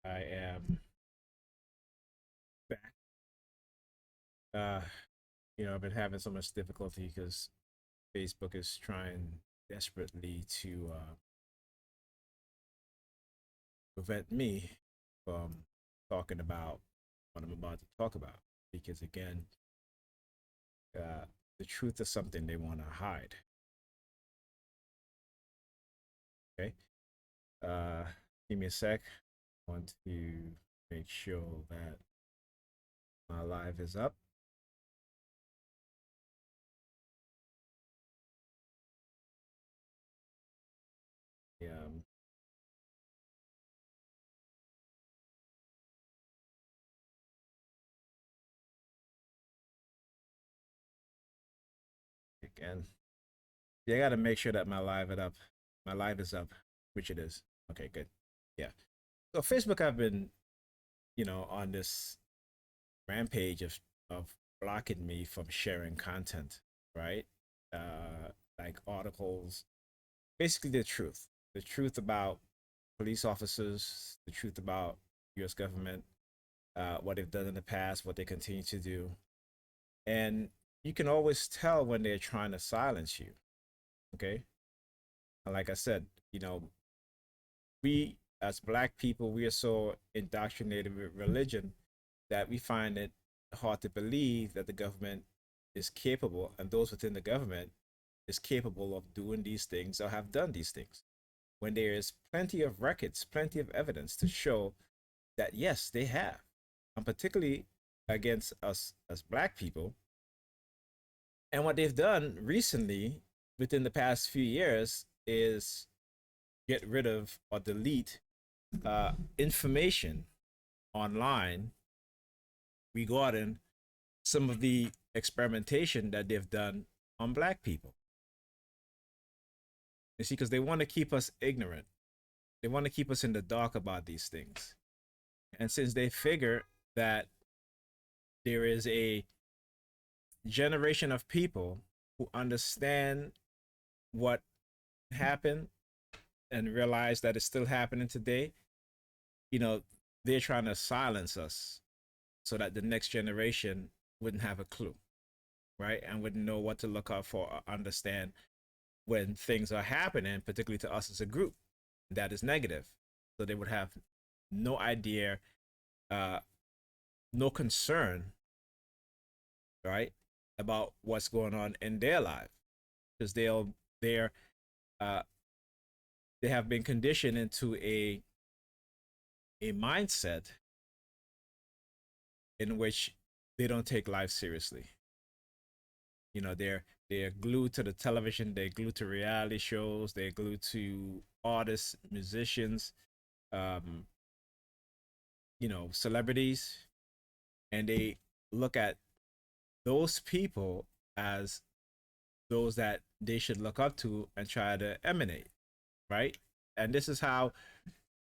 I am back. Uh, I've been having so much difficulty because Facebook is trying desperately to prevent me from talking about what I'm about to talk about. Because again, the truth is something they want to hide. Okay. Uh, Give me a sec. I want to make sure that my live is up. Yeah. Again. Yeah, I got to make sure that my live it up. My live is up, which it is. Okay, good. Yeah. So Facebook, I've been, on this rampage of blocking me from sharing content, right? Like articles, basically the truth about police officers, the truth about U.S. government, what they've done in the past, what they continue to do, and you can always tell when they're trying to silence you. Okay, and like I said, we as black people, we are so indoctrinated with religion that we find it hard to believe that the government is capable, and those within the government is capable of doing these things or have done these things. When there is plenty of records, plenty of evidence to show that yes, they have, and particularly against us as black people. And what they've done recently, within the past few years, is get rid of or delete information online regarding some of the experimentation that they've done on black people. You see, because they want to keep us ignorant, they want to keep us in the dark about these things. And since they figure that there is a generation of people who understand what happened and realize that it's still happening today, you know, they're trying to silence us so that the next generation wouldn't have a clue, right? And wouldn't know what to look out for or understand when things are happening, particularly to us as a group, that is negative. So they would have no idea, uh, no concern, right, about what's going on in their life because they're uh, they have been conditioned into a mindset in which they don't take life seriously. They're glued to the television, they're glued to reality shows, they're glued to artists, musicians, um, celebrities, and they look at those people as those that they should look up to and try to emanate, right? And this is how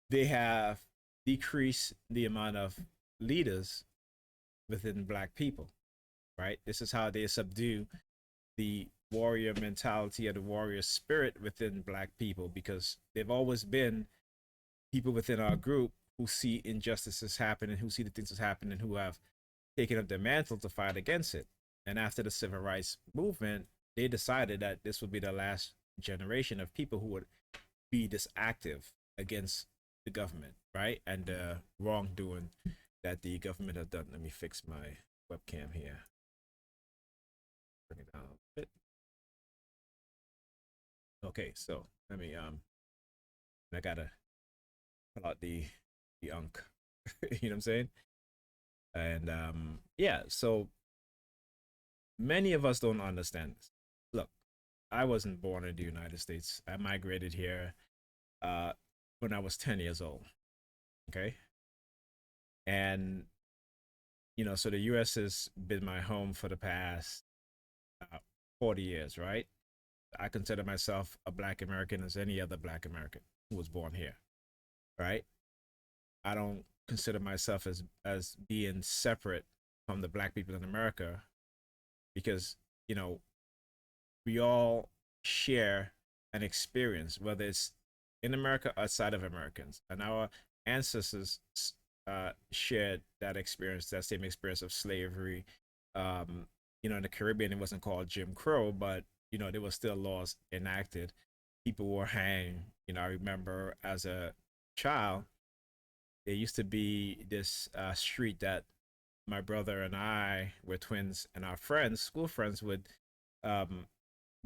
they have decreased the amount of leaders within black people, right? This is how they subdue the warrior mentality or the warrior spirit within black people because they've always been people within our group who see injustices happening, who see the things that's happening, who have taken up their mantle to fight against it. And after the civil rights movement, they decided that this would be the last generation of people who would be this active against the government, right? And the wrongdoing that the government has done. Let me fix my webcam here. Bring it down a bit. Okay, so let me I gotta pull out the unk. You know what I'm saying? And yeah, so many of us don't understand this. Look, I wasn't born in the United States. I migrated here uh when I was 10 years old. Okay. And so the US has been my home for the past uh, 40 years, right? I consider myself a black American as any other black American who was born here, right? I don't consider myself as being separate from the black people in America because, you know, we all share an experience, whether it's in America or outside of Americans. And our ancestors shared that experience, that same experience of slavery. Um, in the Caribbean, it wasn't called Jim Crow, but there were still laws enacted. People were hanged. I remember as a child, there used to be this street that my brother and I were twins, and our friends, school friends, would um,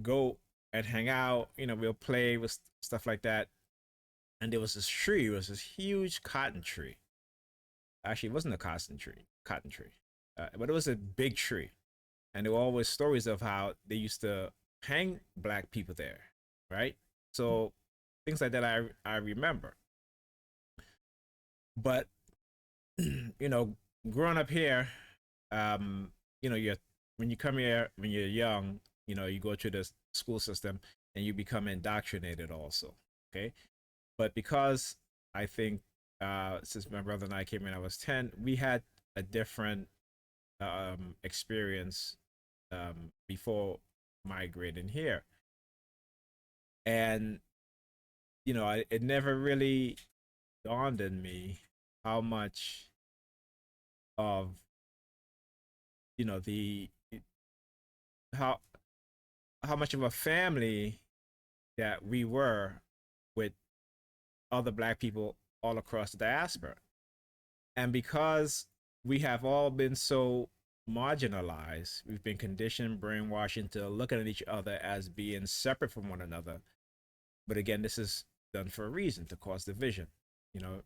go and hang out. We'll play with stuff like that. And there was this tree. It was this huge cotton tree. Actually, it wasn't a cotton tree, but it was a big tree. And there were always stories of how they used to hang black people there, right? So things like that I remember. But you know, growing up here, you're when you come here when you're young, you go through the school system and you become indoctrinated also. Okay, but because I think since my brother and I came when I was 10, we had a different experience before migrating here, and it never really dawned on me how much of the how how much of a family that we were with other black people all across the diaspora. And because we have all been so marginalized, we've been conditioned, brainwashed into looking at each other as being separate from one another. But again, this is done for a reason, to cause division.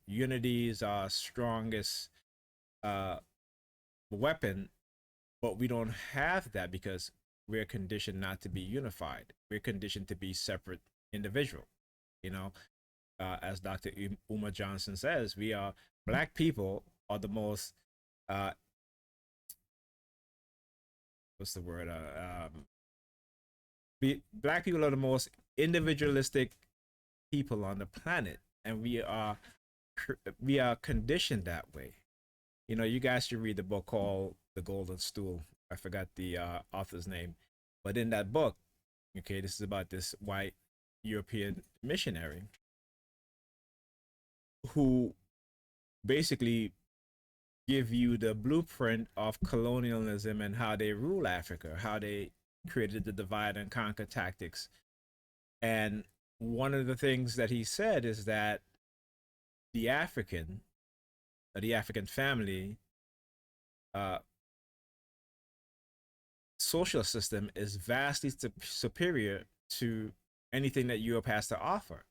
Unity is our strongest uh, weapon, but we don't have that because we're conditioned not to be unified. We're conditioned to be separate individual. You know, as Dr. Uma Johnson says, black people are the most uh, what's the word? Black people are the most individualistic people on the planet, and we are conditioned that way. You guys should read the book called The Golden Stool. I forgot the author's name, but in that book, okay, this is about this white European missionary who basically give you the blueprint of colonialism and how they rule Africa, how they created the divide and conquer tactics. And one of the things that he said is that the African, the African family, uh, social system is vastly superior to anything that Europe has to offer,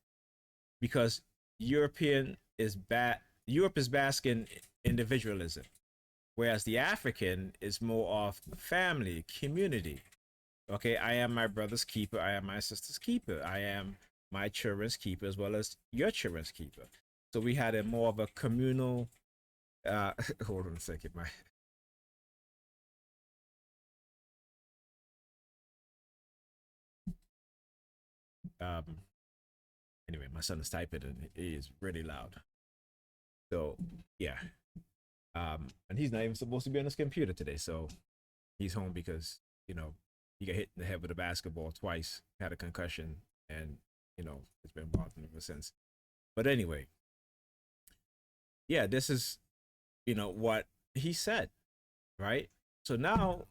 because European is Europe is basking individualism, whereas the African is more of family, community. Okay, I am my brother's keeper, I am my sister's keeper, I am my children's keeper as well as your children's keeper. So we had a more of a communal hold on a second, my um anyway, my son is typing and it is really loud. So yeah. And he's not even supposed to be on his computer today, so he's home because he got hit in the head with a basketball twice, had a concussion, and it's been bothering him ever since. But anyway, yeah, this is what he said, right? So now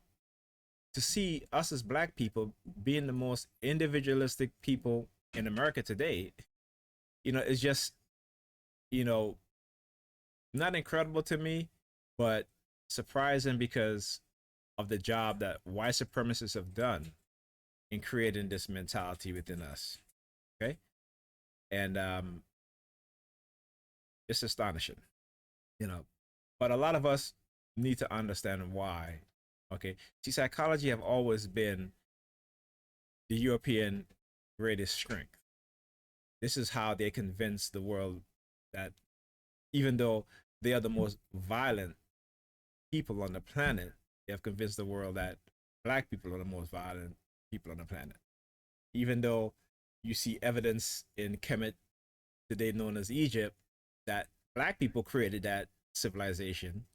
to see us as black people being the most individualistic people in America today, it's just you know not incredible to me, but surprising because of the job that white supremacists have done in creating this mentality within us. Okay, and it's astonishing, you know. But a lot of us need to understand why. Okay, see, psychology have always been the European greatest strength. This is how they convince the world that even though they are the most violent people on the planet, they have convinced the world that black people are the most violent people on the planet. Even though you see evidence in Kemet, today known as Egypt, that black people created that civilization.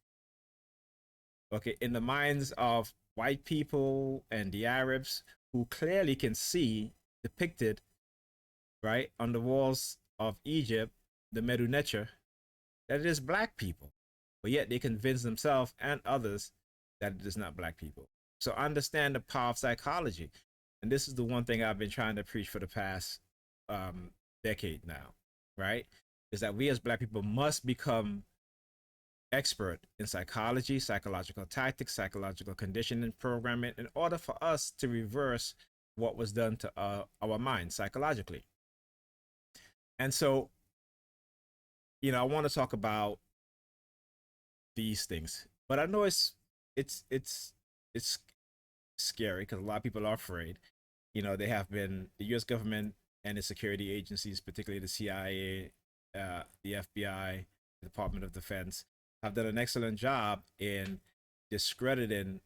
Okay, in the minds of white people and the Arabs, who clearly can see depicted right on the walls of Egypt, the Medu Neter, that it is black people, but yet they convince themselves and others that it is not black people. So understand the power of psychology. And this is the one thing I've been trying to preach for the past decade now, right? Is that we as black people must become expert in psychology, psychological tactics, psychological conditioning programming in order for us to reverse what was done to our mind psychologically. And so, I want to talk about these things, but I know it's scary because a lot of people are afraid. They have been the U.S. government and its security agencies, particularly the CIA, the FBI, the Department of Defense, have done an excellent job in discrediting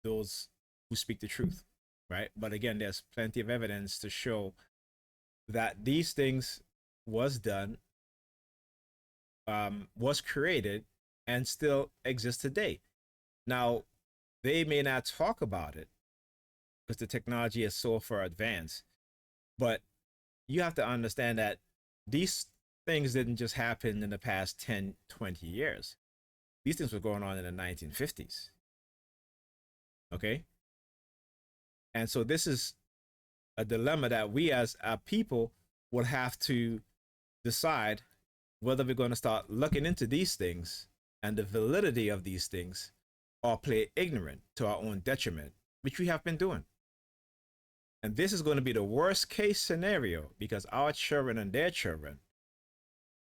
those who speak the truth, right? But again, there's plenty of evidence to show that these things was done, was created, and still exist today. Now, they may not talk about it because the technology is so far advanced, but you have to understand that these things didn't just happen in the past 10, 20 years. These things were going on in the 1950s. Okay? And so this is a dilemma that we as a people will have to decide whether we're going to start looking into these things and the validity of these things or play ignorant to our own detriment, which we have been doing. And this is going to be the worst case scenario because our children and their children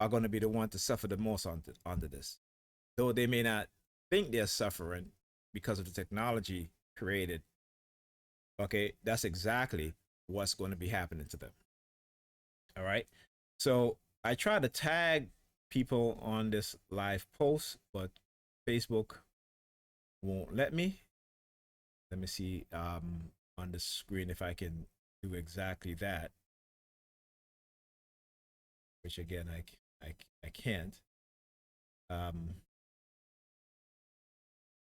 are going to be the ones to suffer the most under this. Though they may not think they're suffering because of the technology created, okay, that's exactly what's going to be happening to them. All right. So I try to tag people on this live post, but Facebook won't let me. Let me see on the screen if I can do exactly that, which again I can't.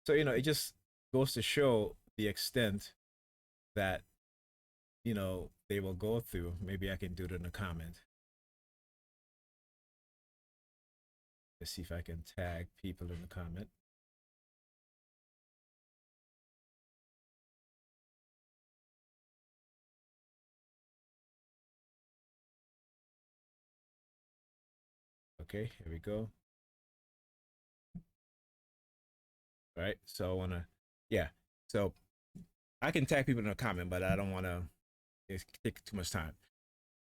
So it just goes to show the extent that they will go through. Maybe I can do it in a comment. Let's see if I can tag people in the comment. Okay, here we go. All right, so I wanna, yeah. So I can tag people in the comment, but I don't want to take too much time.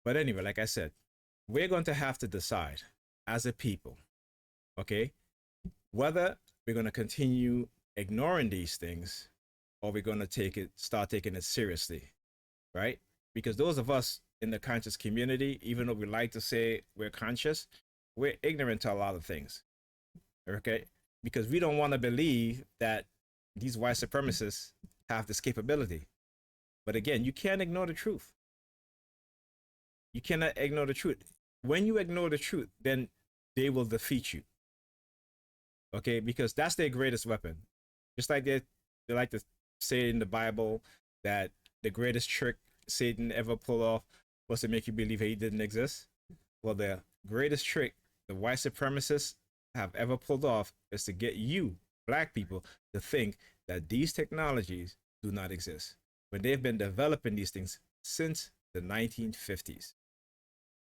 But anyway, like I said, we're going to have to decide as a people, okay, whether we're going to continue ignoring these things or we're going to start taking it seriously, right? Because those of us in the conscious community, even though we like to say we're conscious, we're ignorant to a lot of things, okay? Because we don't want to believe that these white supremacists have this capability. But again, you can't ignore the truth. You cannot ignore the truth. When you ignore the truth, then they will defeat you. Okay, because that's their greatest weapon. Just like they like to say in the Bible that the greatest trick Satan ever pulled off was to make you believe he didn't exist. Well, the greatest trick the white supremacists have ever pulled off is to get you, black people, to think that these technologies do not exist when they've been developing these things since the 1950s.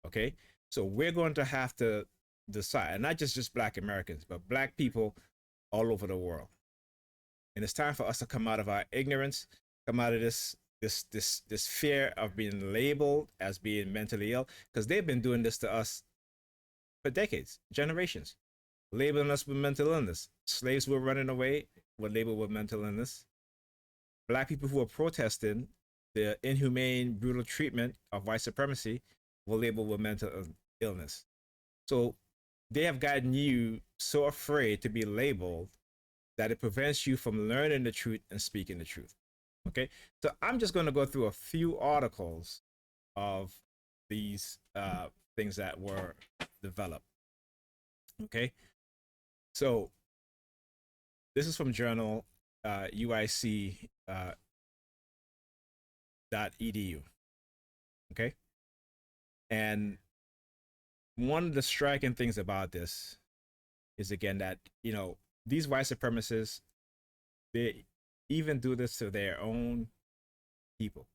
Okay, so we're going to have to decide, and not just black Americans, but black people all over the world. And it's time for us to come out of our ignorance, come out of this fear of being labeled as being mentally ill, because they've been doing this to us for decades, generations, labeling us with mental illness. Slaves were running away, were labeled with mental illness. Black people who were protesting the inhumane, brutal treatment of white supremacy were labeled with mental illness. So they have gotten you so afraid to be labeled that it prevents you from learning the truth and speaking the truth. Okay, so I'm just going to go through a few articles of these things that were developed. Okay, so this is from journal UIC .edu. Okay, and one of the striking things about this is again that, these white supremacists, they even do this to their own people,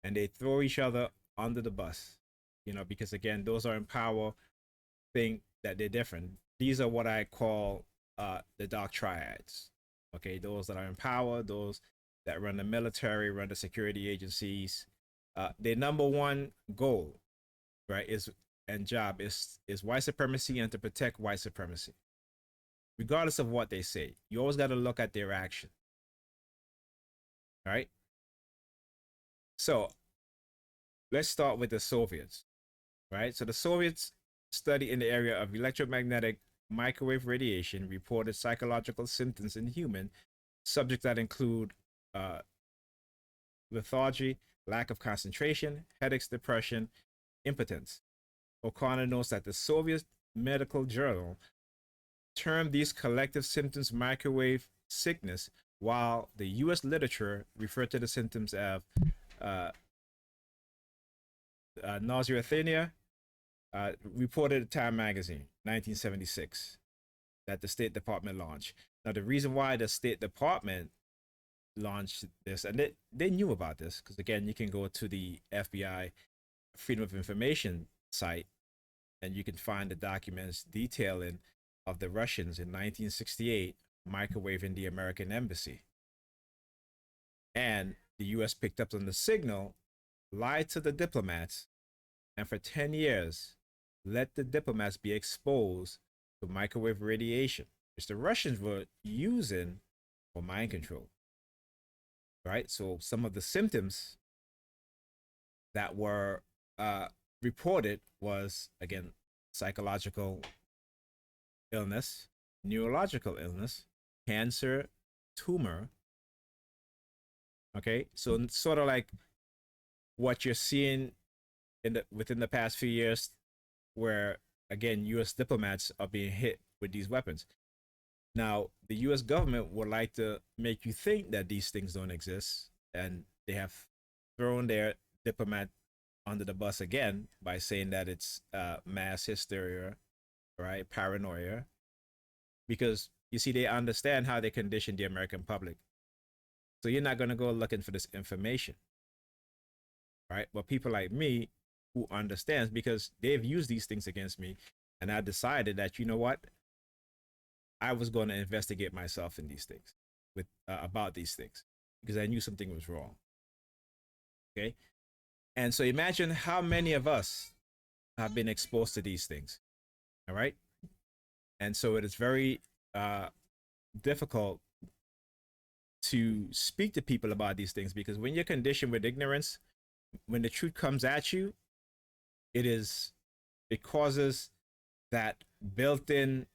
and they throw each other under the bus, because again, those are in power, think that they're different. These are what I call the dark triads. Okay, those that are in power, those that run the military, run the security agencies. Their number one goal, right, is and job is white supremacy and to protect white supremacy, regardless of what they say. You always got to look at their action, right? So let's start with the Soviets, right? So the Soviets study in the area of electromagnetic microwave radiation reported psychological symptoms in human subjects that include uh, lethargy, lack of concentration, headaches, depression, impotence. O'Connor notes that the Soviet Medical Journal termed these collective symptoms microwave sickness, while the U.S. literature referred to the symptoms of uh, nausea, reported at Time magazine, 1976, that the State Department launched. Now, the reason why the State Department launched this, and they knew about this, because again, you can go to the FBI Freedom of Information site, and you can find the documents detailing of the Russians in 1968 microwaving the American embassy. And the US picked up on the signal, lied to the diplomats, and for 10 years let the diplomats be exposed to microwave radiation, which the Russians were using for mind control. Right? So some of the symptoms that were reported was, again, psychological illness, neurological illness, cancer, tumor. Okay, so sort of like what you're seeing within the past few years, where again U.S. diplomats are being hit with these weapons. Now, the U.S. government would like to make you think that these things don't exist, and they have thrown their diplomat under the bus again by saying that it's mass hysteria, right, paranoia, because you see they understand how they condition the American public. So you're not going to go looking for this information, right? But people like me who understands, because they've used these things against me, and I decided that, you know what, I was going to investigate myself in these things, with about these things, because I knew something was wrong. Okay, and so imagine how many of us have been exposed to these things. All right, and so it is very difficult to speak to people about these things, because when you're conditioned with ignorance, when the truth comes at you, it causes that built-in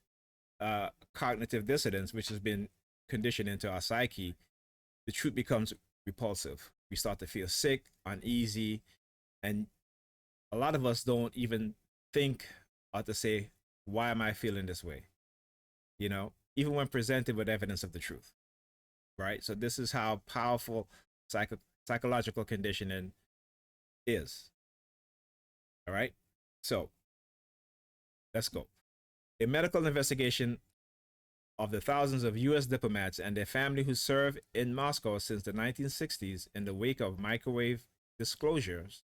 cognitive dissonance, which has been conditioned into our psyche. The truth becomes repulsive. We start to feel sick, uneasy, and a lot of us don't even think or to say, why am I feeling this way? Even when presented with evidence of the truth, right? So this is how powerful psychological conditioning is. All right. So let's go. A medical investigation of the thousands of U.S. diplomats and their family who served in Moscow since the 1960s in the wake of microwave disclosures,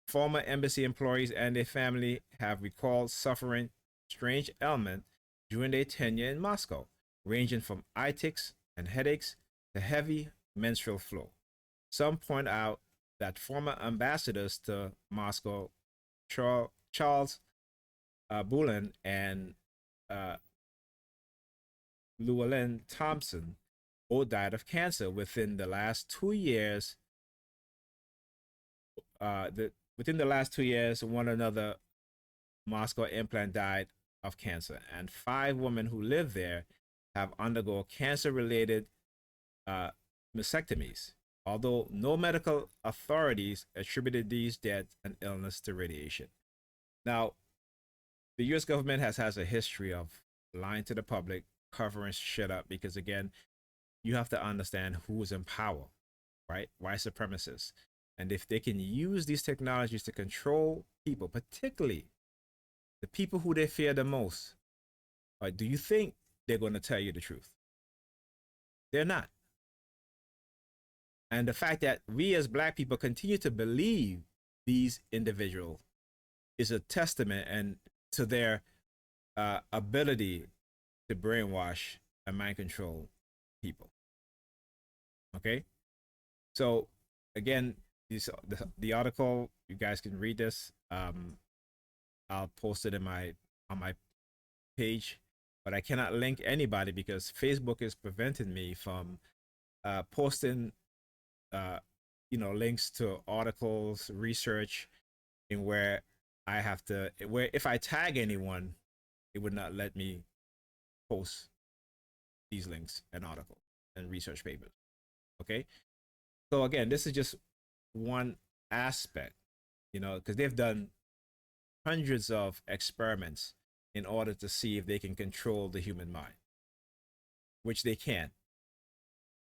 former embassy employees and their family have recalled suffering strange ailments during their tenure in Moscow, ranging from eye tics and headaches to heavy menstrual flow. Some point out that former ambassadors to Moscow, Charles Bullen and Llewellyn Thompson, both died of cancer within the last 2 years. Within the last 2 years, one another Moscow implant died of cancer, and 5 women who live there have undergone cancer-related mastectomies, although no medical authorities attributed these deaths and illness to radiation. Now, the U.S. government has a history of lying to the public, covering shit up, because again, you have to understand who is in power, right? White supremacists. And if they can use these technologies to control people, particularly the people who they fear the most, Or do you think they're going to tell you the truth? They're not. And the fact that we as black people continue to believe these individuals is a testament and to their ability to brainwash and mind control people. Okay, so again, the article, you guys can read this. I'll post it in my on my page, but I cannot link anybody because Facebook is preventing me from posting uh, links to articles, research, in where I have to where if I tag anyone, it would not let me post these links and articles and research papers. Okay, so again, this is just one aspect, because they've done hundreds of experiments in order to see if they can control the human mind, which they can.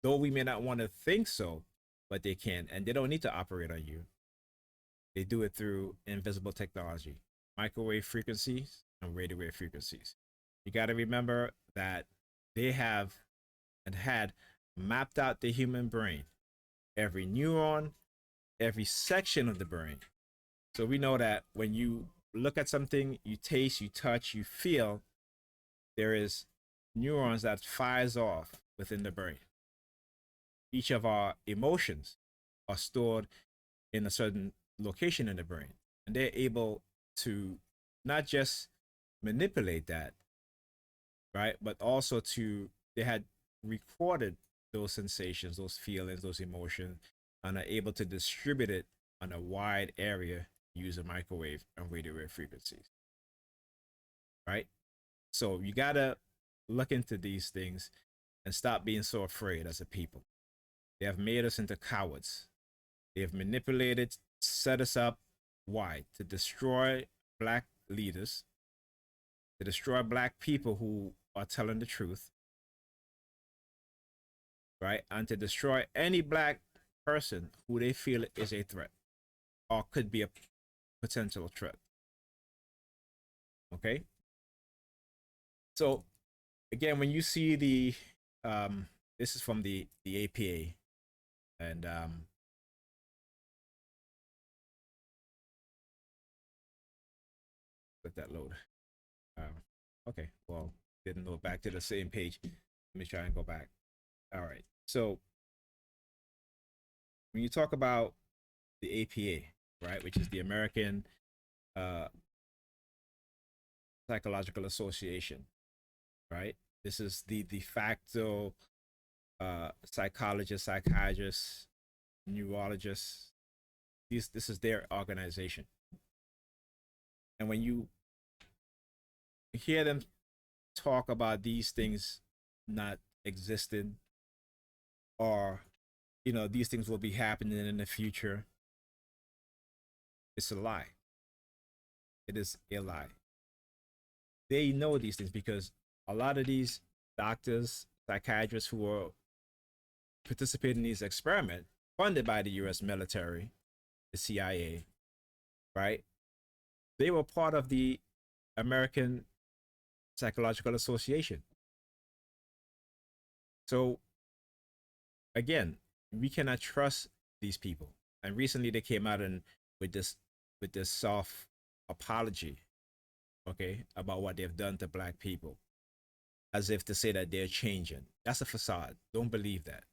Though we may not want to think so, but they can, and they don't need to operate on you. They do it through invisible technology, microwave frequencies and radio wave frequencies. You got to remember that they have and had mapped out the human brain, every neuron, every section of the brain. So we know that when you look at something, you taste, you touch, you feel, there is neurons that fires off within the brain. Each of our emotions are stored in a certain location in the brain, and they're able to not just manipulate that, right, but also they had recorded those sensations, those feelings, those emotions, and are able to distribute it on a wide area using microwave and radio wave frequencies, right? So you gotta look into these things and stop being so afraid as a people. They have made us into cowards. They have manipulated, set us up. Why? To destroy black leaders, to destroy black people who are telling the truth, right? And to destroy any black person who they feel is a threat or could be a potential threat. Okay? So again, when you see this is from the APA, and let that load. Okay, well, didn't load back to the same page. Let me try and go back. All right. So when you talk about the APA, right, which is the American uh, Psychological Association, right? This is the de facto psychologists, psychiatrists, neurologists. This is their organization. And when you hear them talk about these things not existing, or these things will be happening in the future, it's a lie. It is a lie. They know these things because a lot of these doctors, psychiatrists who are participating in these experiments funded by the US military, the CIA, right? They were part of the American Psychological Association. So again, we cannot trust these people. And recently they came out and with this soft apology, okay, about what they've done to black people, as if to say that they're changing. That's a facade. Don't believe that.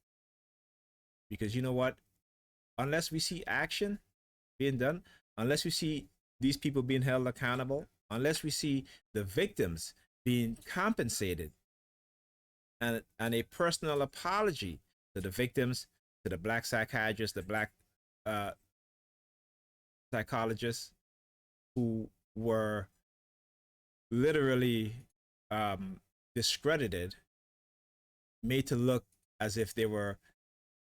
Because you know what? Unless we see action being done, unless we see these people being held accountable, unless we see the victims being compensated, and a personal apology to the victims, to the black psychiatrists, the black uh, psychologists who were literally discredited, made to look as if they were,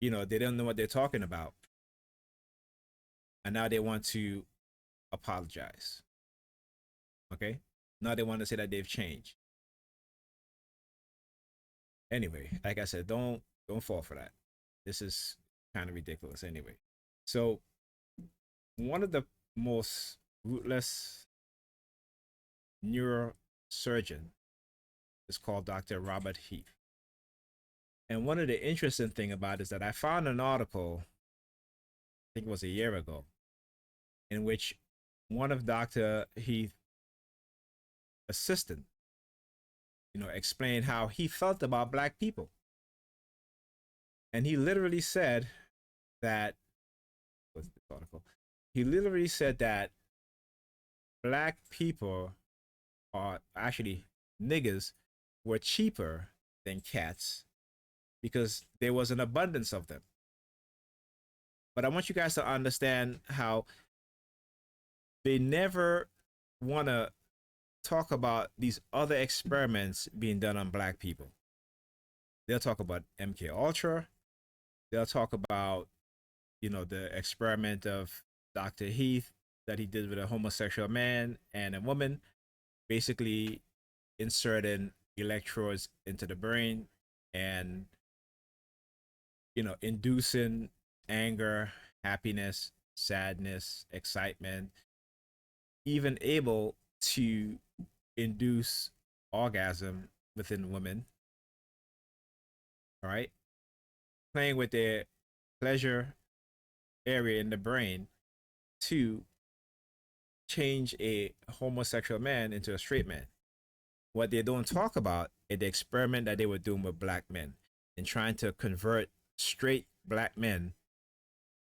they don't know what they're talking about. And now they want to apologize. Okay? Now they want to say that they've changed. Anyway, like I said, don't fall for that. This is kind of ridiculous anyway. So one of the most ruthless neurosurgeon It's called Dr. Robert Heath. And one of the interesting thing about it is that I found an article, I think it was a year ago, in which one of Dr. Heath's assistant, explained how he felt about black people. And he literally said that, what's this article? He literally said that black people are actually niggers were cheaper than cats because there was an abundance of them. But I want you guys to understand how they never want to talk about these other experiments being done on black people. They'll talk about MK Ultra. They'll talk about, the experiment of Dr. Heath that he did with a homosexual man and a woman, basically inserting electrodes into the brain and, inducing anger, happiness, sadness, excitement, even able to induce orgasm within women. All right. Playing with their pleasure area in the brain to change a homosexual man into a straight man. What they don't talk about is the experiment that they were doing with black men and trying to convert straight black men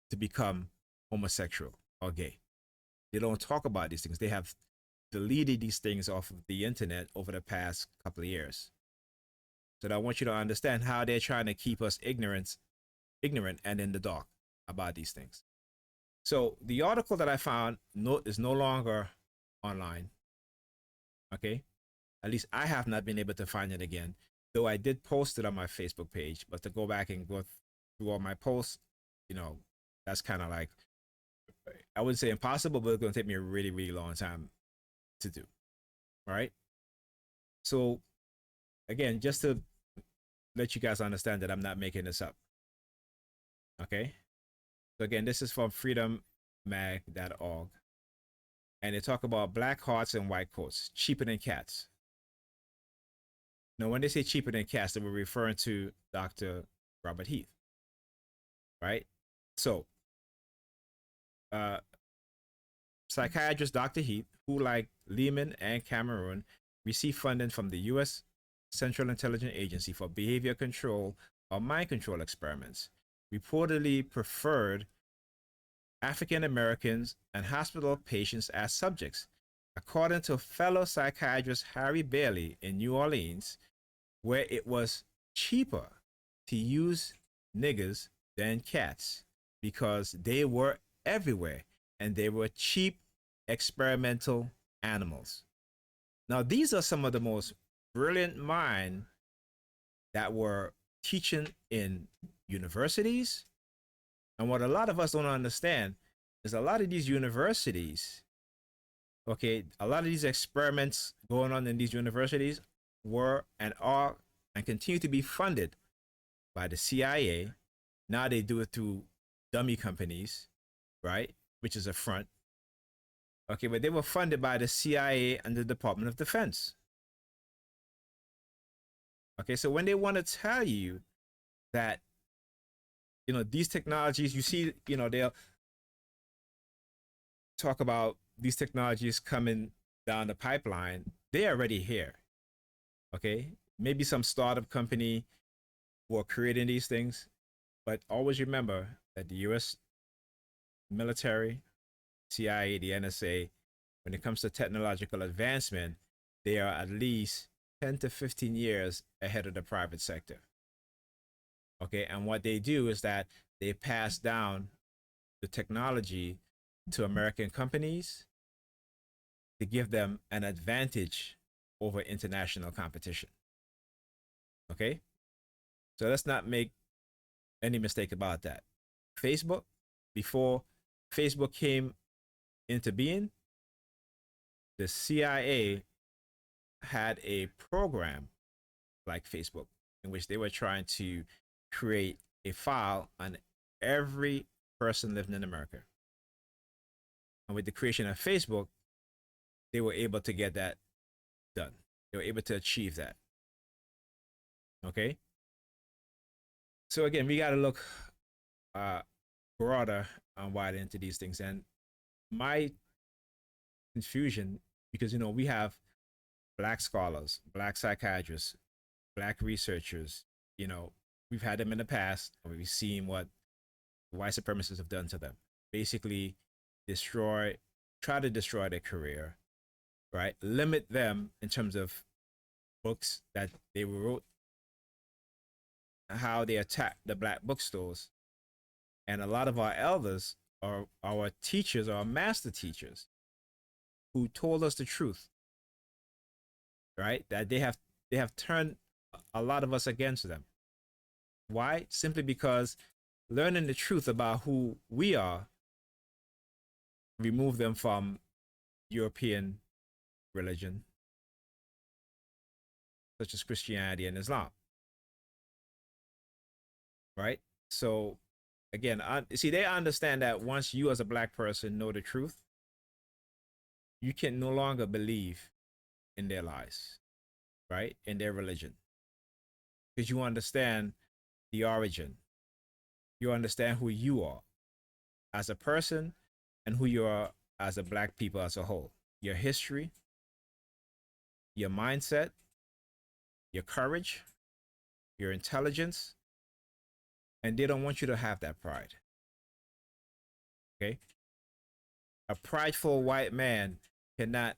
to become homosexual or gay. They don't talk about these things. They have deleted these things off of the internet over the past couple of years. So I want you to understand how they're trying to keep us ignorant and in the dark about these things. So the article that I found is no longer online. Okay. At least I have not been able to find it again, though I did post it on my Facebook page. But to go back and go through all my posts, that's kind of like, I wouldn't say impossible, but it's going to take me a really, really long time to do. All right. So again, just to let you guys understand that I'm not making this up. Okay. So again, this is from freedommag.org. And they talk about black hearts and white coats, cheaper than cats. Now, when they say cheaper than cats, they were referring to Dr. Robert Heath. Right? So, psychiatrist Dr. Heath, who, like Lehman and Cameron, received funding from the U.S. Central Intelligence Agency for behavior control or mind control experiments, reportedly preferred African Americans and hospital patients as subjects. According to fellow psychiatrist Harry Bailey in New Orleans, where it was cheaper to use niggers than cats because they were everywhere and they were cheap experimental animals. Now, these are some of the most brilliant minds that were teaching in universities. And what a lot of us don't understand is a lot of these universities, okay, a lot of these experiments going on in these universities were and are and continue to be funded by the CIA. Now they do it through dummy companies, right? Which is a front. Okay, but they were funded by the CIA and the Department of Defense. Okay, so when they want to tell you that, these technologies, you see, they'll talk about these technologies coming down the pipeline. They're already here. Okay, maybe some startup company were creating these things, but always remember that the U.S. military, CIA, the NSA, when it comes to technological advancement, they are at least 10 to 15 years ahead of the private sector. Okay, and what they do is that they pass down the technology to American companies to give them an advantage over international competition. Okay, so let's not make any mistake about that. Facebook, before Facebook came into being, the CIA had a program like Facebook in which they were trying to create a file on every person living in America. And with the creation of Facebook, they were able to get that done. They were able to achieve that. Okay. So again, we got to look uh, broader and wider into these things. And my confusion, because we have black scholars, black psychiatrists, black researchers. You know, we've had them in the past. We've seen what white supremacists have done to them. Basically, destroy, try to destroy their career, right? Limit them in terms of books that they wrote, how they attack the black bookstores. And a lot of our elders are our teachers, our master teachers, who told us the truth, right? That they have turned a lot of us against them. Why? Simply because learning the truth about who we are remove them from European religion, such as Christianity and Islam, right? So, again, see, they understand that once you, as a black person, know the truth, you can no longer believe in their lies, right? In their religion, because you understand the origin, you understand who you are as a person and who you are as a black people as a whole, your history, your mindset, your courage, your intelligence, and they don't want you to have that pride. Okay? A prideful white man cannot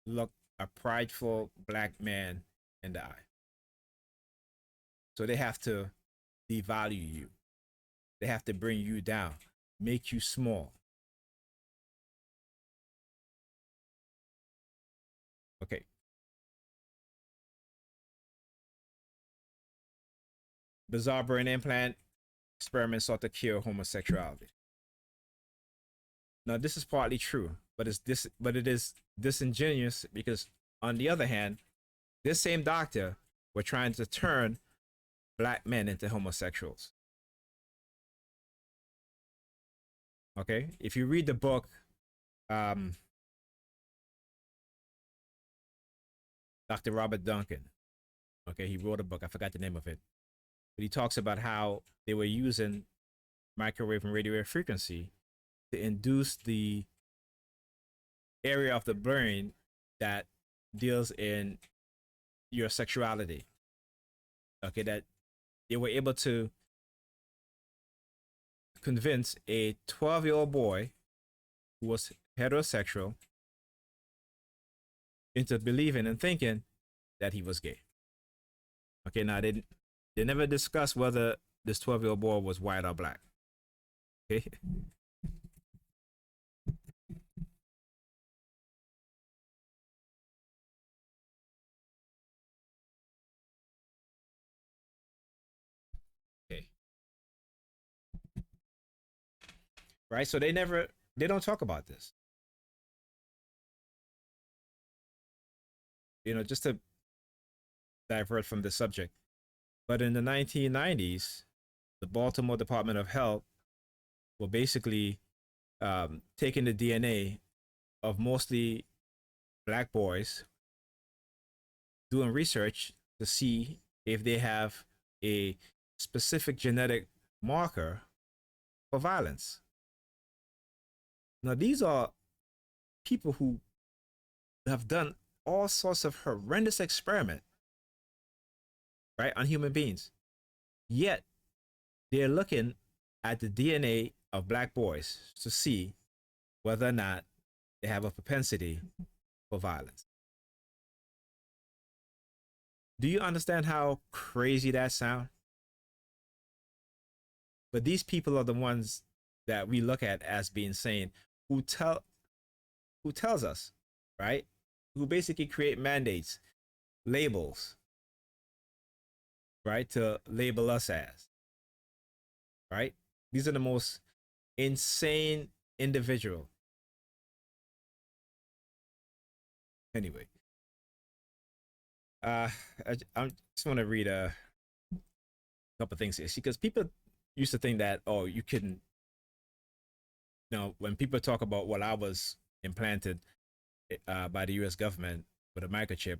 look a prideful black man in the eye. So they have to devalue you. They have to bring you down, make you small. Okay. Bizarre brain implant experiment sought to cure homosexuality. Now, this is partly true, but it is disingenuous because, on the other hand, this same doctor were trying to turn black men into homosexuals. Okay, if you read the book, Dr. Robert Duncan, okay, he wrote a book. I forgot the name of it, but he talks about how they were using microwave and radio wave frequency to induce the area of the brain that deals in your sexuality. Okay, that they were able to convince a 12-year-old boy who was heterosexual into believing and thinking that he was gay. Okay, now they never discussed whether this 12-year-old boy was white or black. Okay. Okay. Right? So they don't talk about this. Just to divert from the subject. But in the 1990s, the Baltimore Department of Health were basically taking the DNA of mostly black boys, doing research to see if they have a specific genetic marker for violence. Now, these are people who have done all sorts of horrendous experiment, right, on human beings. Yet they're looking at the DNA of black boys to see whether or not they have a propensity for violence. Do you understand how crazy that sounds? But these people are the ones that we look at as being sane, who tells us, right? Who basically create mandates, labels, right? To label us as, right? These are the most insane individual. Anyway, I just want to read a couple things here because people used to think that, oh, you couldn't. When people talk about, well, I was implanted by the U.S. government with a microchip,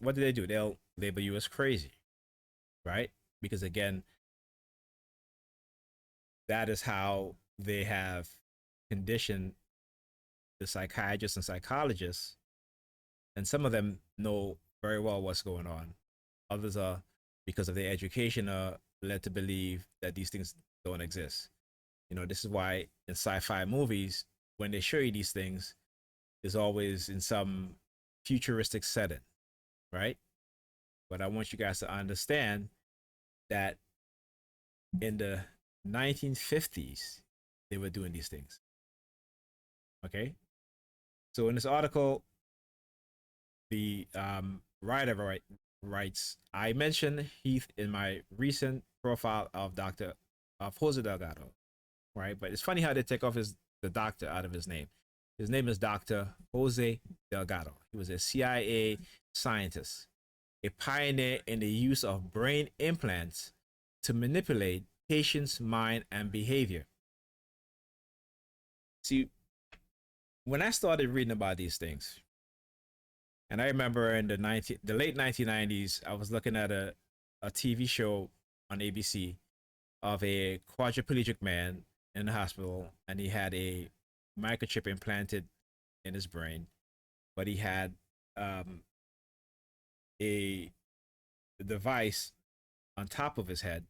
what do? They'll label you as crazy, right? Because again, that is how they have conditioned the psychiatrists and psychologists, and some of them know very well what's going on. Others are, because of their education, are led to believe that these things don't exist. You know, this is why in sci-fi movies, when they show you these things, is always in some futuristic setting, right? But I want you guys to understand that in the 1950s, they were doing these things. Okay. So in this article, the writer writes, I mentioned Heath in my recent profile of Jose Delgado, right? But it's funny how they take off the doctor out of his name. His name is Dr. Jose Delgado. He was a CIA scientist, a pioneer in the use of brain implants to manipulate patients' mind and behavior. See, when I started reading about these things, and I remember in the late 1990s, I was looking at a TV show on ABC of a quadriplegic man in the hospital, and he had a microchip implanted in his brain, but he had a device on top of his head,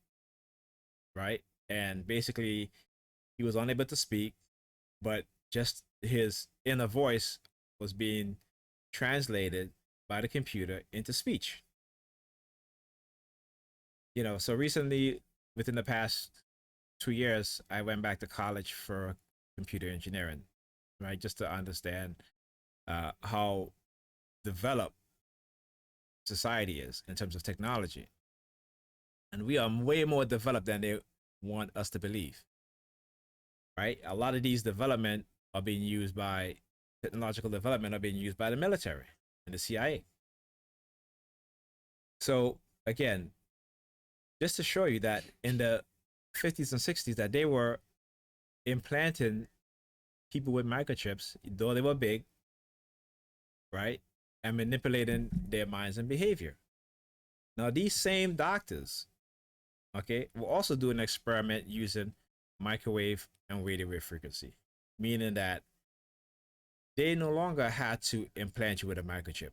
right? And basically, he was unable to speak, but just his inner voice was being translated by the computer into speech. You know, so recently, within the past 2 years, I went back to college for computer engineering, right? Just to understand how developed society is in terms of technology. And we are way more developed than they want us to believe, right? A lot of these development are being used by technological development are being used by the military and the CIA. So again, just to show you that in the 50s and 60s that they were implanting people with microchips, though they were big, right? And manipulating their minds and behavior. Now, these same doctors, okay, will also do an experiment using microwave and radio wave frequency, meaning that they no longer had to implant you with a microchip.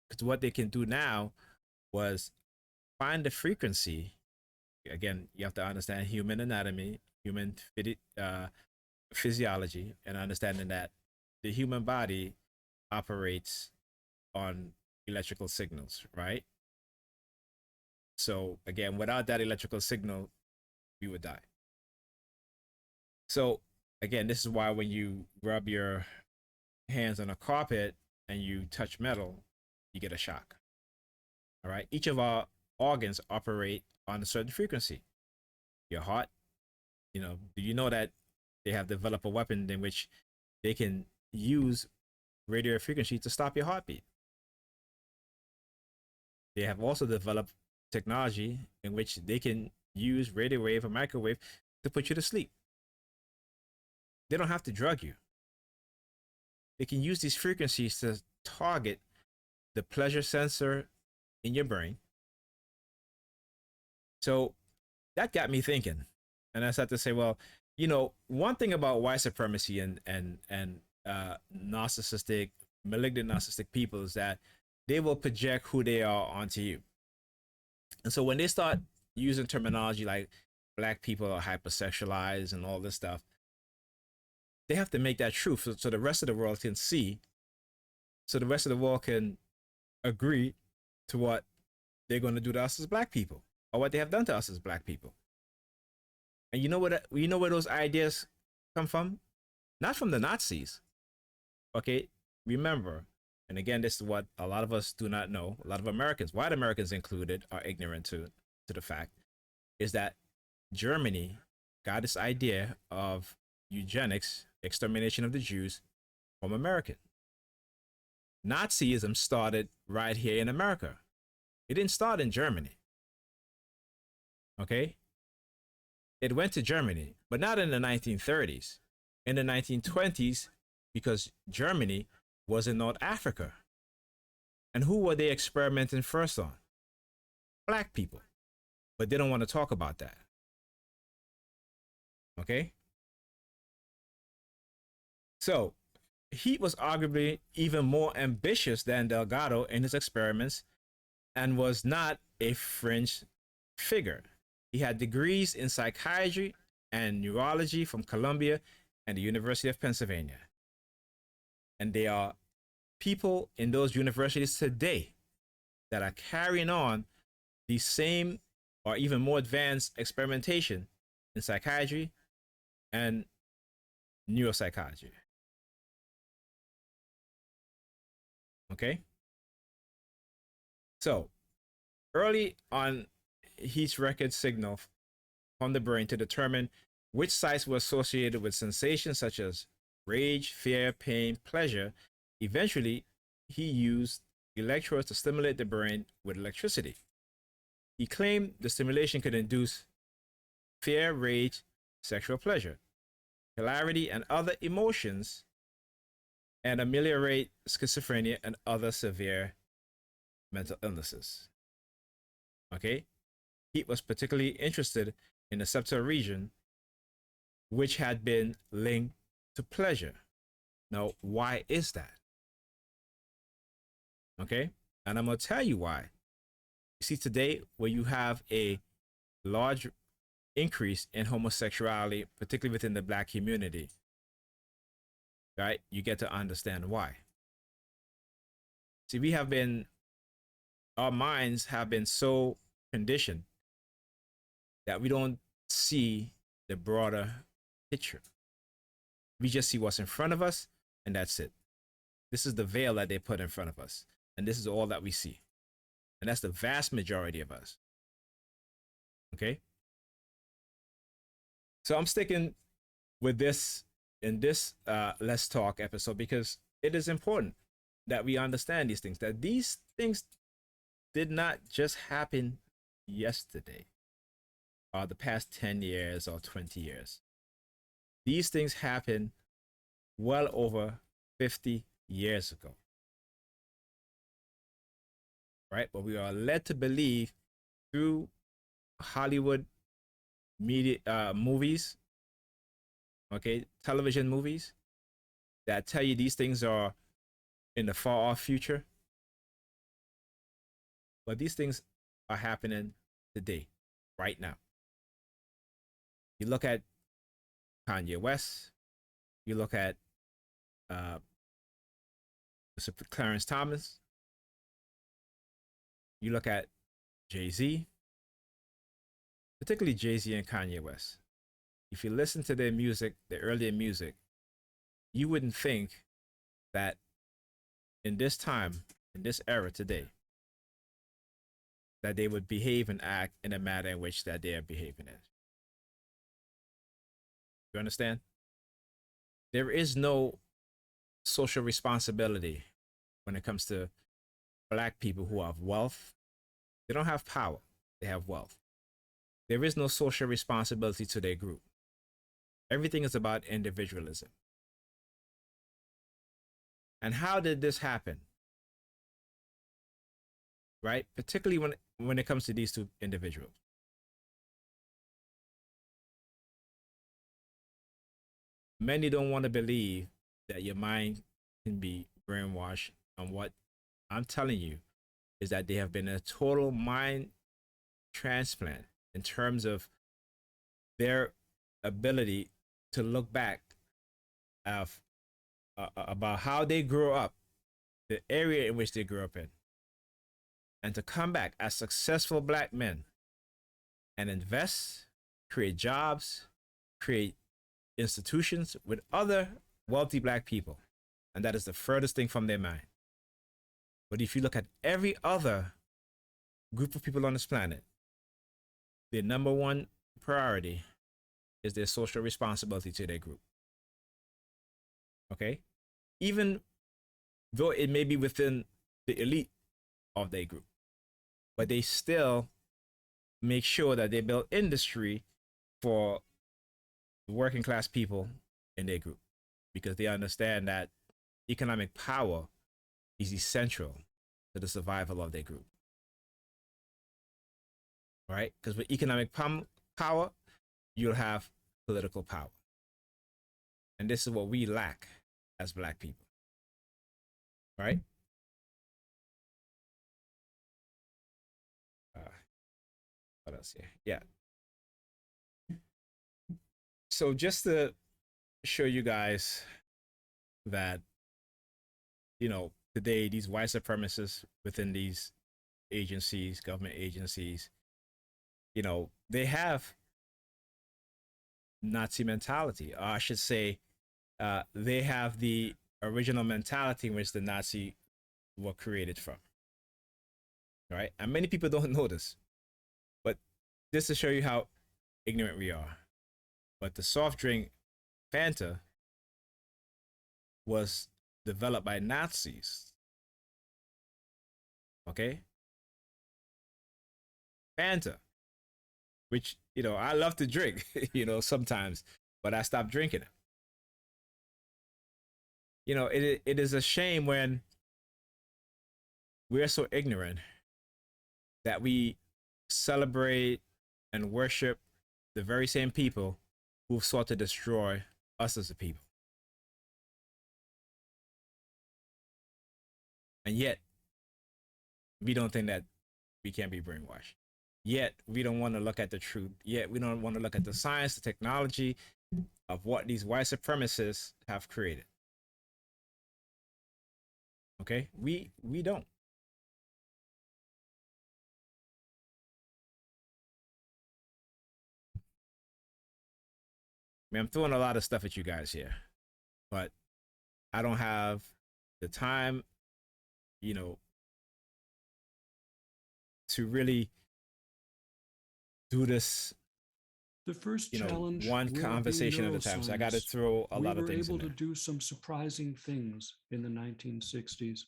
Because what they can do now was find the frequency. Again, you have to understand human anatomy, human physiology, and understanding that the human body operates on electrical signals, right? So again, without that electrical signal, we would die. So again, this is why when you rub your hands on a carpet and you touch metal, you get a shock. All right. Each of our organs operate on a certain frequency. Your heart, you know, do you know that they have developed a weapon in which they can use radio frequency to stop your heartbeat? They have also developed technology in which they can use radio wave or microwave to put you to sleep. They don't have to drug you. They can use these frequencies to target the pleasure sensor in your brain. So that got me thinking. And I started to say, well, you know, one thing about white supremacy and narcissistic, malignant narcissistic people is that they will project who they are onto you. And so when they start using terminology like black people are hypersexualized and all this stuff, they have to make that true so the rest of the world can see, so the rest of the world can agree to what they're going to do to us as black people or what they have done to us as black people. And you know where those ideas come from? Not from the Nazis. Okay, remember, and again, this is what a lot of us do not know. A lot of Americans, white Americans included, are ignorant to the fact is that Germany got this idea of eugenics, extermination of the Jews, from American. Nazism started right here in America. It didn't start in Germany. Okay? It went to Germany, but not in the 1930s. In the 1920s, because Germany was in North Africa. And who were they experimenting first on? black people, but they don't want to talk about that. Okay? So, Heat was arguably even more ambitious than Delgado in his experiments and was not a fringe figure. He had degrees in psychiatry and neurology from Columbia and the University of Pennsylvania. And there are people in those universities today that are carrying on the same or even more advanced experimentation in psychiatry and neuropsychiatry. Okay? So, early on, Heat's record signal from the brain to determine which sites were associated with sensations such as rage, fear, pain, pleasure. Eventually, he used electrodes to stimulate the brain with electricity. He claimed the stimulation could induce fear, rage, sexual pleasure, hilarity, and other emotions, and ameliorate schizophrenia and other severe mental illnesses. Okay? He was particularly interested in the septal region, which had been linked to pleasure. Now, why is that? Okay? And I'm going to tell you why. You see, today, where you have a large increase in homosexuality, particularly within the black community, right? You get to understand why. See, our minds have been so conditioned that we don't see the broader picture. We just see what's in front of us, and that's it. This is the veil that they put in front of us, and this is all that we see. And that's the vast majority of us. Okay? So I'm sticking with this in this Let's Talk episode because it is important that we understand these things, that these things did not just happen yesterday or the past 10 years or 20 years. These things happened well over 50 years ago. Right? But we are led to believe through Hollywood media movies, okay, television movies that tell you these things are in the far off future. But these things are happening today, right now. You look at Kanye West, you look at Clarence Thomas, you look at Jay-Z, particularly Jay-Z and Kanye West. If you listen to their music, the earlier music, you wouldn't think that in this time, in this era today, that they would behave and act in a manner in which that they are behaving in. You understand? There is no social responsibility when it comes to black people who have wealth. They don't have power, they have wealth. There is no social responsibility to their group. Everything is about individualism. And how did this happen? Right? Particularly when it comes to these two individuals. Many don't want to believe that your mind can be brainwashed. And what I'm telling you is that they have been a total mind transplant in terms of their ability to look back of, about how they grew up, the area in which they grew up in, and to come back as successful black men and invest, create jobs, create institutions with other wealthy black people. And that is the furthest thing from their mind. But if you look at every other group of people on this planet, their number one priority is their social responsibility to their group. Okay? Even though it may be within the elite of their group, but they still make sure that they build industry for working class people in their group because they understand that economic power is essential to the survival of their group. right? Because with economic power, you'll have political power. And this is what we lack as black people, right? Uh, what else here? Yeah. So just to show you guys that, today these white supremacists within these agencies, government agencies, they have Nazi mentality. Or I should say, they have the original mentality in which the Nazi were created from, right? And many people don't know this, but just to show you how ignorant we are. But the soft drink Fanta was developed by Nazis. Okay? Fanta, which, I love to drink, sometimes, but I stopped drinking it. It is a shame when we're so ignorant that we celebrate and worship the very same people who've sought to destroy us as a people. And yet, we don't think that we can be brainwashed. Yet, we don't want to look at the truth. Yet, we don't want to look at the science, the technology of what these white supremacists have created. Okay? We don't. I mean, I'm throwing a lot of stuff at you guys here, but I don't have the time, to really do this. The first challenge one conversation at a time. So I got to throw a lot of things in there. We were able to do some surprising things in the 1960s.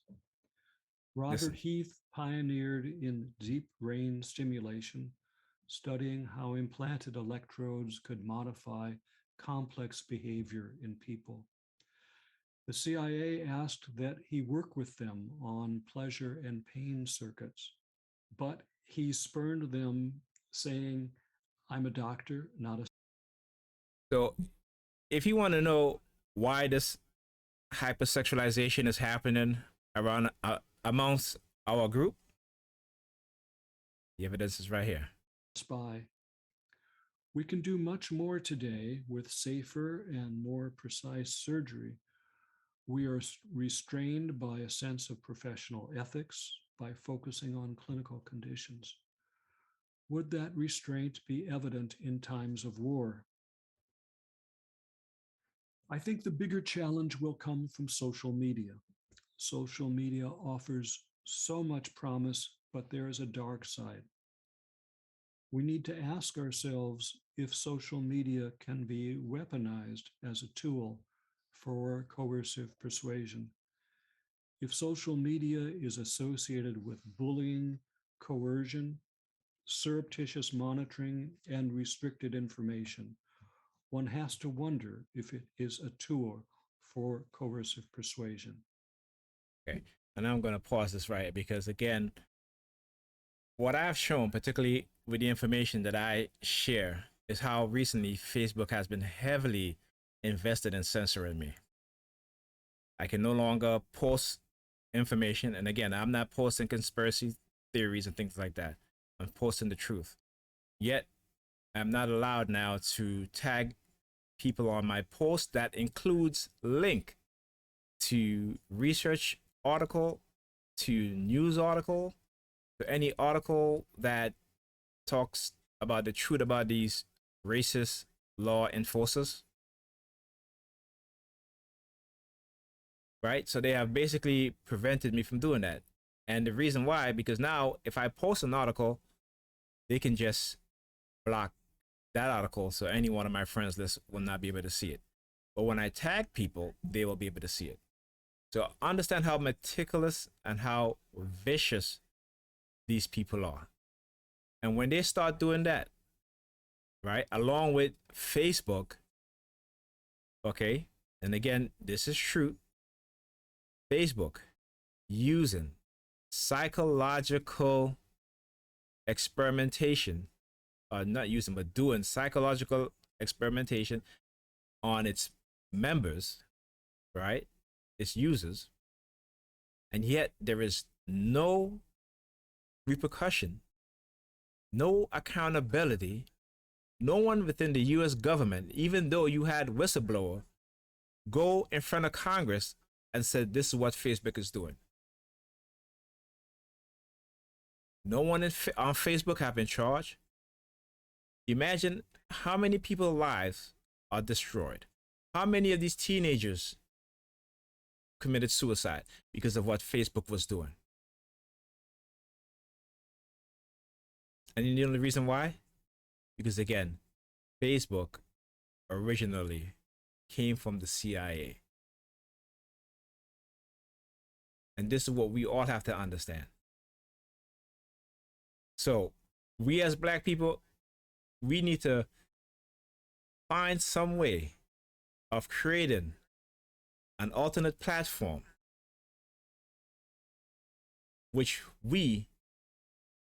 Robert Heath pioneered in deep brain stimulation, studying how implanted electrodes could modify complex behavior in people. The CIA asked that he work with them on pleasure and pain circuits, but he spurned them, saying, "I'm a doctor, not a..." So if you want to know why this hypersexualization is happening around amongst our group, the evidence is right here. Spy. We can do much more today with safer and more precise surgery. We are restrained by a sense of professional ethics by focusing on clinical conditions. Would that restraint be evident in times of war? I think the bigger challenge will come from social media. Social media offers so much promise, but there is a dark side. We need to ask ourselves if social media can be weaponized as a tool for coercive persuasion. If social media is associated with bullying, coercion, surreptitious monitoring, and restricted information, one has to wonder if it is a tool for coercive persuasion. Okay, and I'm going to pause this right because, again, what I've shown, particularly with the information that I share, is how recently Facebook has been heavily invested in censoring me. I can no longer post information. And again, I'm not posting conspiracy theories and things like that. I'm posting the truth. Yet, I'm not allowed now to tag people on my post that includes link to research article, to news article, to any article that talks about the truth about these racist law enforcers. Right? So they have basically prevented me from doing that. And the reason why, because now if I post an article, they can just block that article so any one of my friends list will not be able to see it. But when I tag people, they will be able to see it. So understand how meticulous and how vicious these people are. And when they start doing that, right, along with Facebook, okay, and again, this is true, Facebook using psychological experimentation not using, but doing psychological experimentation on its members, right? Its users, and yet there is no repercussion, no accountability, no one within the US government, even though you had whistleblower go in front of Congress and said this is what Facebook is doing. No one on Facebook have been charged. Imagine how many people's lives are destroyed. How many of these teenagers committed suicide because of what Facebook was doing? And the only reason why? Because again, Facebook originally came from the CIA. And this is what we all have to understand. So, we as Black people, we need to find some way of creating an alternate platform which we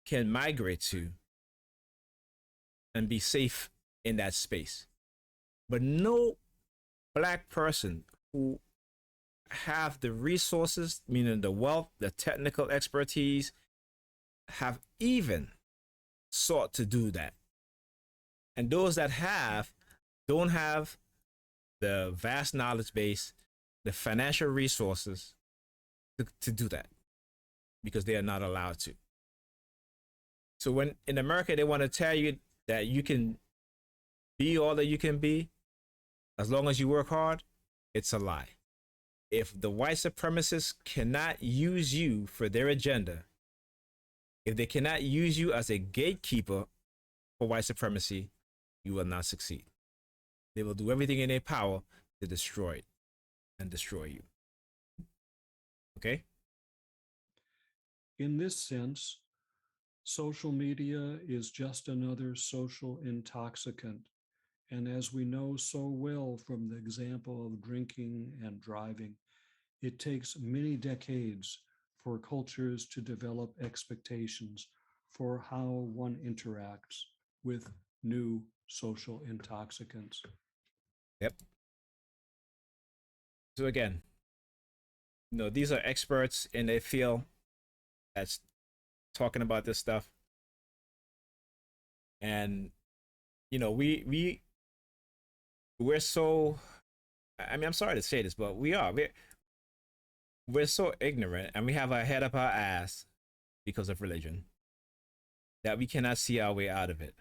can migrate to and be safe in that space. But no Black person who have the resources, meaning the wealth, the technical expertise, have even sought to do that. And those that have don't have the vast knowledge base, the financial resources to do that because they are not allowed to. So when in America they want to tell you that you can be all that you can be as long as you work hard, it's a lie. If the white supremacists cannot use you for their agenda, if they cannot use you as a gatekeeper for white supremacy, you will not succeed. They will do everything in their power to destroy it and destroy you. Okay? In this sense, social media is just another social intoxicant. And as we know so well from the example of drinking and driving, it takes many decades for cultures to develop expectations for how one interacts with new social intoxicants. Yep. So again, these are experts in their field that's talking about this stuff. And we're so, I mean, I'm sorry to say this, but we're so ignorant and we have our head up our ass because of religion that we cannot see our way out of it.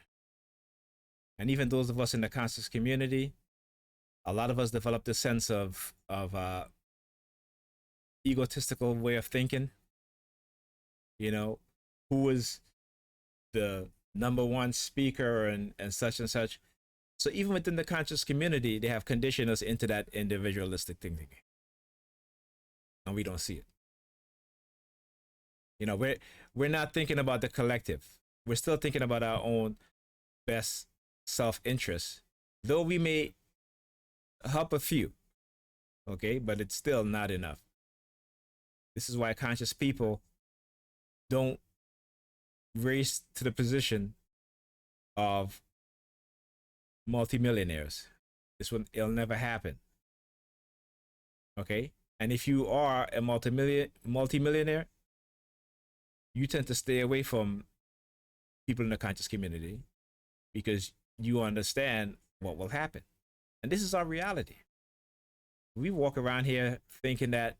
And even those of us in the conscious community, a lot of us develop this sense of egotistical way of thinking. Who is the number one speaker and such and such. So even within the conscious community, they have conditioned us into that individualistic thinking. And we don't see it. We're not thinking about the collective. We're still thinking about our own best self-interest, though we may help a few, okay, but it's still not enough. This is why conscious people don't raise to the position of multimillionaires. It'll never happen. Okay? And if you are a multimillionaire, you tend to stay away from people in the conscious community because you understand what will happen. And this is our reality. We walk around here thinking that,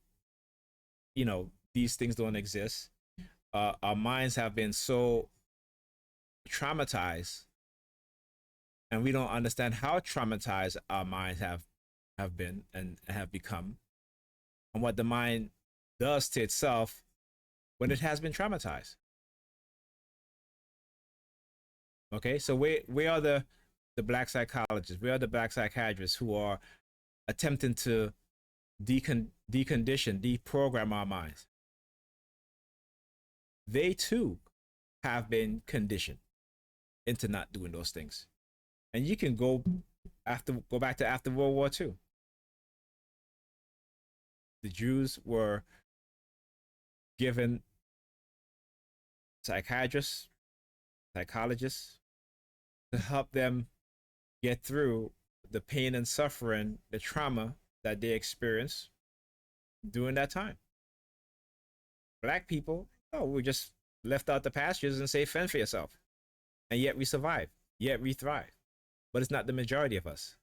these things don't exist. Our minds have been so traumatized, and we don't understand how traumatized our minds have been and have become, and what the mind does to itself when it has been traumatized. Okay, so we are the Black psychologists, we are the Black psychiatrists who are attempting to decondition, deprogram our minds. They too have been conditioned into not doing those things. And you can go back to after World War II. The Jews were given psychiatrists, psychologists, to help them get through the pain and suffering, the trauma that they experience during that time. Black people, oh, we just left out the pastures and say, fend for yourself. And yet we survive, yet we thrive. But it's not the majority of us.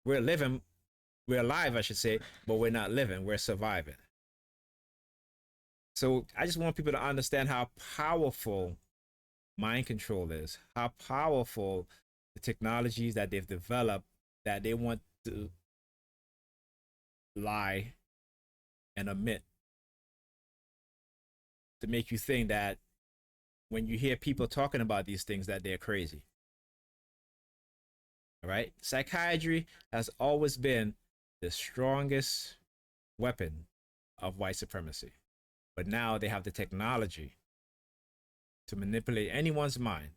We're living, we're alive, I should say, but we're not living, we're surviving. So I just want people to understand how powerful mind control is, how powerful the technologies that they've developed that they want to lie and omit to make you think that when you hear people talking about these things that they're crazy. All right? Psychiatry has always been the strongest weapon of white supremacy. But now they have the technology to manipulate anyone's mind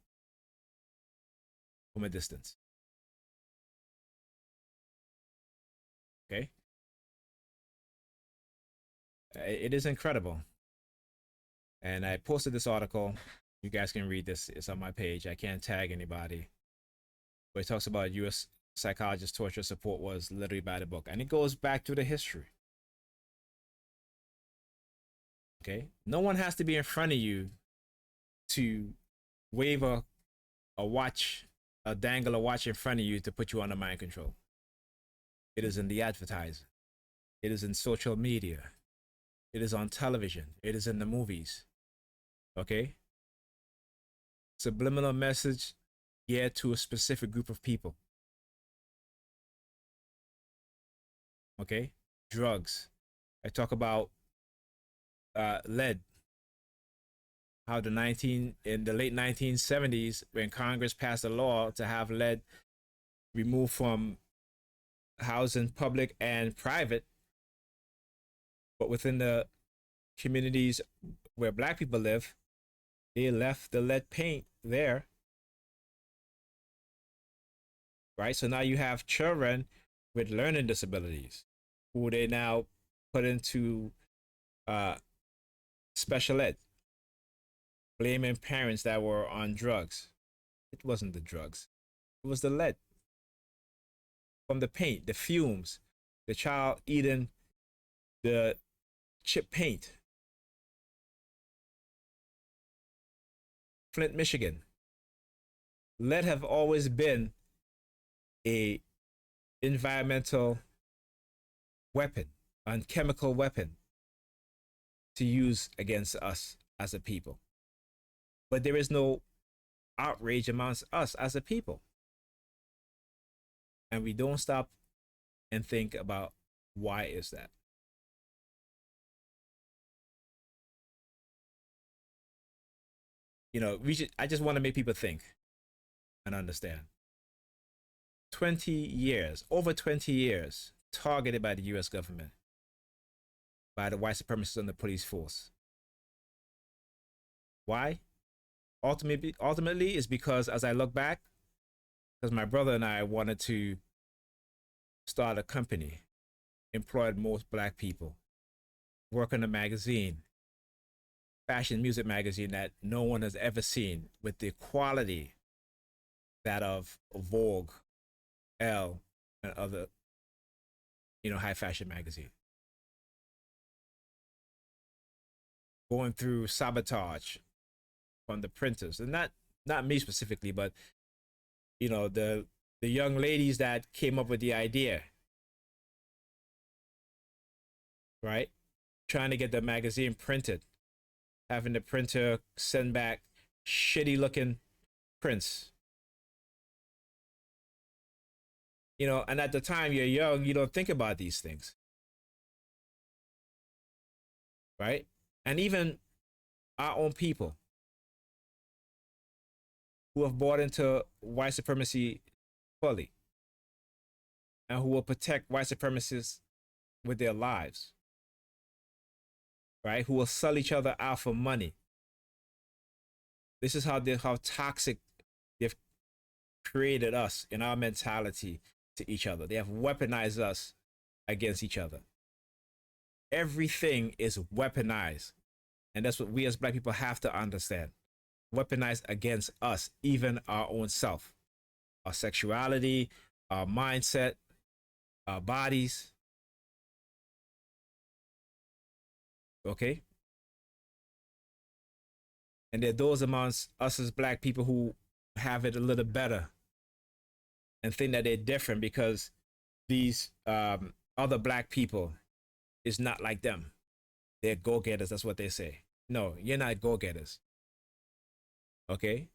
from a distance. Okay? It is incredible. And I posted this article. You guys can read this. It's on my page. I can't tag anybody. But it talks about U.S. psychologist torture support was literally by the book. And it goes back to the history. Okay? No one has to be in front of you to wave a watch, dangle a watch in front of you to put you under mind control. It is in the advertising. It is in social media. It is on television. It is in the movies. Okay? Subliminal message geared to a specific group of people. Okay? Drugs. I talk about lead. How in the late 1970s, when Congress passed a law to have lead removed from housing, public and private, but within the communities where black people live, they left the lead paint there. Right? So now you have children with learning disabilities who they now put into special ed, blaming parents that were on drugs. It wasn't the drugs. It was the lead from the paint, the fumes, the child eating the chip paint. Flint, Michigan. Lead have always been a environmental weapon, a chemical weapon to use against us as a people. But there is no outrage amongst us as a people. And we don't stop and think about why is that? You know, I just want to make people think and understand. 20 years, over 20 years, targeted by the US government, by the white supremacists and the police force. Why? Ultimately is because as I look back, because my brother and I wanted to start a company, employed most black people, work on a magazine, fashion music magazine that no one has ever seen with the quality that of Vogue, Elle, and other, high fashion magazine. Going through sabotage from the printers, and not me specifically, but the young ladies that came up with the idea, right? Trying to get the magazine printed, having the printer send back shitty looking prints. And at the time you're young, you don't think about these things, right? And even our own people who have bought into white supremacy fully and who will protect white supremacists with their lives, right? Who will sell each other out for money. This is how toxic they've created us in our mentality to each other. They have weaponized us against each other. Everything is weaponized. And that's what we as black people have to understand. weaponized against us, even our own self, our sexuality, our mindset, our bodies. Okay. And there are those amongst us as black people who have it a little better and think that they're different because these other black people is not like them. They're go-getters. That's what they say. No, you're not go-getters. Okay.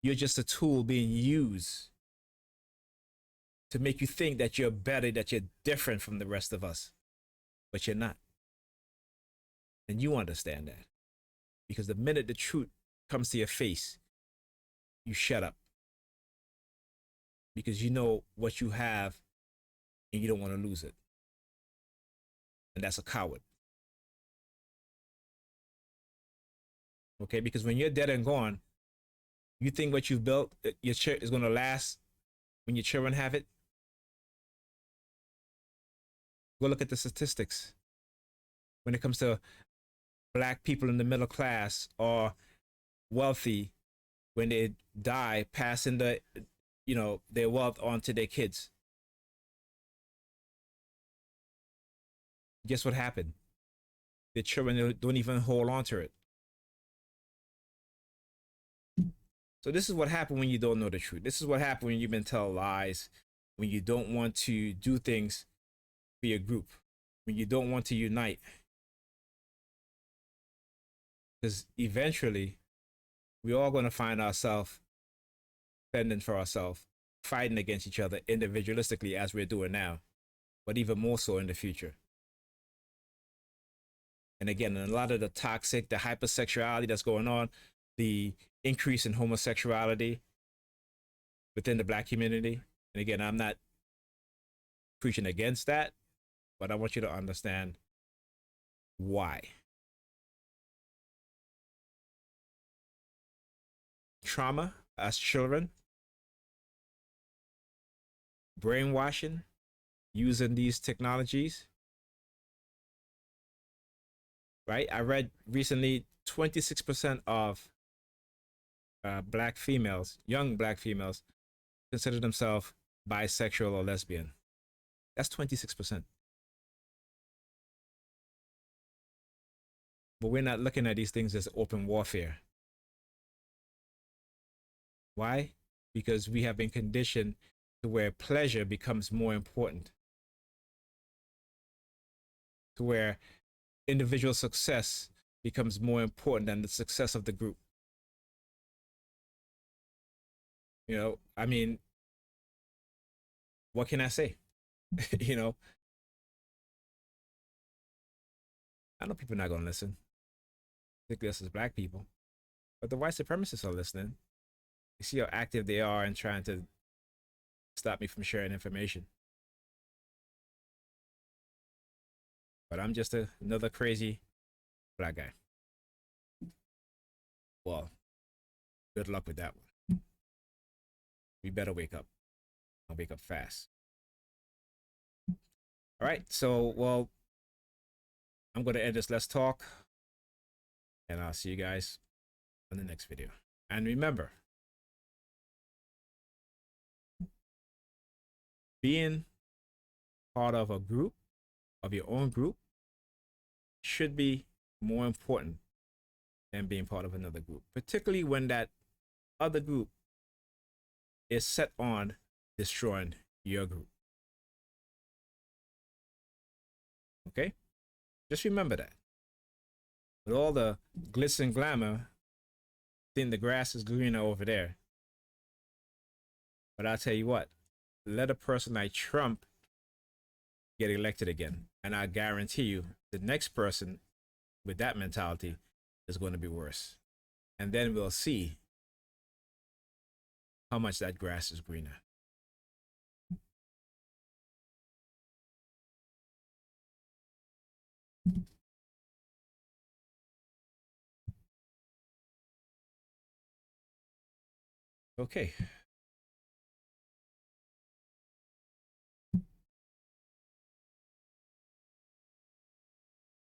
You're just a tool being used to make you think that you're better, that you're different from the rest of us, but you're not. And you understand that, because the minute the truth comes to your face, you shut up, because you know what you have and you don't want to lose it. And that's a coward. Okay, because when you're dead and gone, you think what you've built is going to last when your children have it. Go look at the statistics when it comes to black people in the middle class or wealthy. When they die, passing their wealth on to their kids. Guess what happened? The children don't even hold on to it. So this is what happened when you don't know the truth. This is what happened when you've been told lies, when you don't want to do things for your group, when you don't want to unite. Because eventually, we're all going to find ourselves fending for ourselves, fighting against each other individualistically as we're doing now, but even more so in the future. And again, a lot of the toxic, the hypersexuality that's going on, the increase in homosexuality within the black community. And again, I'm not preaching against that, but I want you to understand why. Trauma as children, brainwashing, using these technologies, right? I read recently 26% of black females, young black females, consider themselves bisexual or lesbian. That's 26%. But we're not looking at these things as open warfare. Why? Because we have been conditioned to where pleasure becomes more important, to where individual success becomes more important than the success of the group. You know, I mean, what can I say? You know, I know people are not going to listen, particularly us as black people, but the white supremacists are listening. You see how active they are in trying to stop me from sharing information. But I'm just another crazy black guy. Well, good luck with that one. We better wake up. I'll wake up fast. All right. So, well, I'm going to end this Let's Talk. And I'll see you guys on the next video. And remember, being part of a group, of your own group, should be more important than being part of another group, particularly when that other group is set on destroying your group. Okay? Just remember that. With all the glitz and glamour, think the grass is greener over there. But I'll tell you what, let a person like Trump get elected again, and I guarantee you the next person with that mentality is going to be worse. And then we'll see how much that grass is greener. Okay.